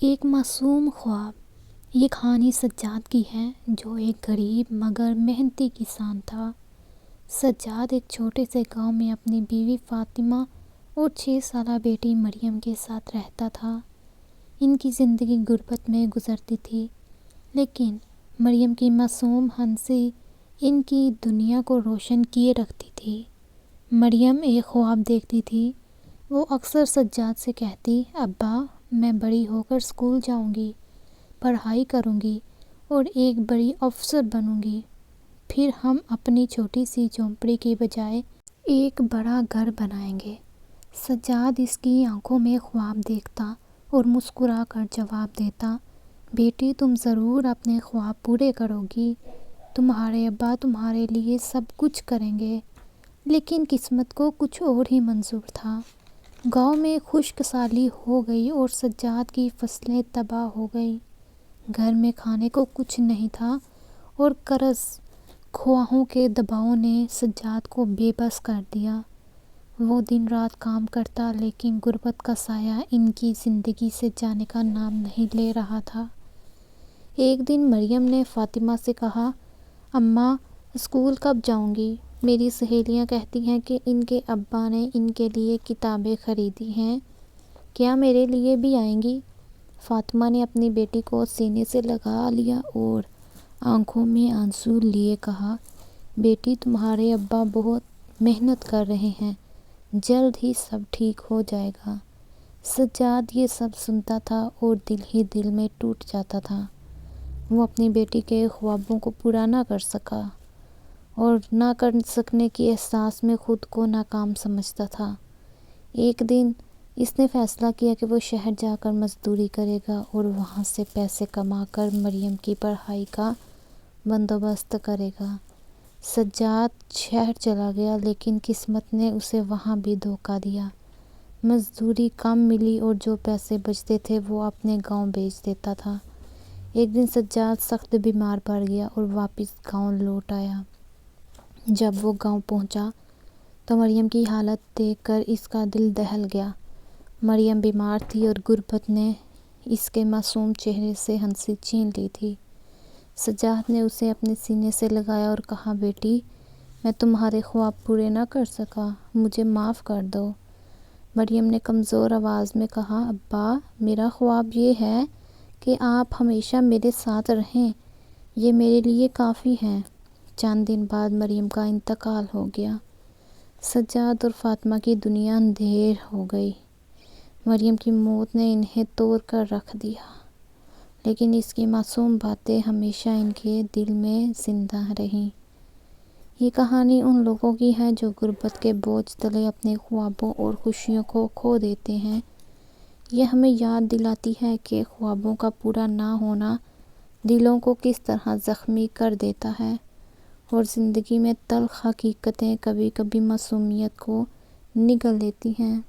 ایک معصوم خواب۔ یہ کہانی سجاد کی ہے، جو ایک غریب مگر محنتی کسان تھا۔ سجاد ایک چھوٹے سے گاؤں میں اپنی بیوی فاطمہ اور 6 سالہ بیٹی مریم کے ساتھ رہتا تھا۔ ان کی زندگی غربت میں گزرتی تھی، لیکن مریم کی معصوم ہنسی ان کی دنیا کو روشن کیے رکھتی تھی۔ مریم ایک خواب دیکھتی تھی۔ وہ اکثر سجاد سے کہتی، ابا، میں بڑی ہو کر اسکول جاؤں گی، پڑھائی کروں گی اور ایک بڑی افسر بنوں گی۔ پھر ہم اپنی چھوٹی سی جھونپڑی کی بجائے ایک بڑا گھر بنائیں گے۔ سجاد اس کی آنکھوں میں خواب دیکھتا اور مسکرا کر جواب دیتا، بیٹی، تم ضرور اپنے خواب پورے کرو گی۔ تمہارے ابا تمہارے لیے سب کچھ کریں گے۔ لیکن قسمت کو کچھ اور ہی منظور تھا۔ گاؤں میں خشک سالی ہو گئی اور سجاد کی فصلیں تباہ ہو گئیں۔ گھر میں کھانے کو کچھ نہیں تھا اور قرض خواہوں کے دباؤ نے سجاد کو بے بس کر دیا۔ وہ دن رات کام کرتا، لیکن غربت کا سایہ ان کی زندگی سے جانے کا نام نہیں لے رہا تھا۔ ایک دن مریم نے فاطمہ سے کہا، اماں، اسکول کب جاؤں گی؟ میری سہیلیاں کہتی ہیں کہ ان کے ابا نے ان کے لیے کتابیں خریدی ہیں، کیا میرے لیے بھی آئیں گی؟ فاطمہ نے اپنی بیٹی کو سینے سے لگا لیا اور آنکھوں میں آنسو لیے کہا، بیٹی، تمہارے ابا بہت محنت کر رہے ہیں، جلد ہی سب ٹھیک ہو جائے گا۔ سجاد یہ سب سنتا تھا اور دل ہی دل میں ٹوٹ جاتا تھا۔ وہ اپنی بیٹی کے خوابوں کو پورا نہ کر سکا اور نہ کر سکنے کے احساس میں خود کو ناکام سمجھتا تھا۔ ایک دن اس نے فیصلہ کیا کہ وہ شہر جا کر مزدوری کرے گا اور وہاں سے پیسے کما کر مریم کی پڑھائی کا بندوبست کرے گا۔ سجاد شہر چلا گیا، لیکن قسمت نے اسے وہاں بھی دھوکہ دیا۔ مزدوری کم ملی اور جو پیسے بچتے تھے وہ اپنے گاؤں بھیج دیتا تھا۔ ایک دن سجاد سخت بیمار پڑ گیا اور واپس گاؤں لوٹ آیا۔ جب وہ گاؤں پہنچا تو مریم کی حالت دیکھ کر اس کا دل دہل گیا۔ مریم بیمار تھی اور غربت نے اس کے معصوم چہرے سے ہنسی چھین لی تھی۔ سجاد نے اسے اپنے سینے سے لگایا اور کہا، بیٹی، میں تمہارے خواب پورے نہ کر سکا، مجھے معاف کر دو۔ مریم نے کمزور آواز میں کہا، ابا، میرا خواب یہ ہے کہ آپ ہمیشہ میرے ساتھ رہیں، یہ میرے لیے کافی ہے۔ چند دن بعد مریم کا انتقال ہو گیا۔ سجاد اور فاطمہ کی دنیا اندھیر ہو گئی۔ مریم کی موت نے انہیں توڑ کر رکھ دیا، لیکن اس کی معصوم باتیں ہمیشہ ان کے دل میں زندہ رہیں۔ یہ کہانی ان لوگوں کی ہے جو غربت کے بوجھ تلے اپنے خوابوں اور خوشیوں کو کھو دیتے ہیں۔ یہ ہمیں یاد دلاتی ہے کہ خوابوں کا پورا نہ ہونا دلوں کو کس طرح زخمی کر دیتا ہے، اور زندگی میں تلخ حقیقتیں کبھی کبھی معصومیت کو نگل لیتی ہیں۔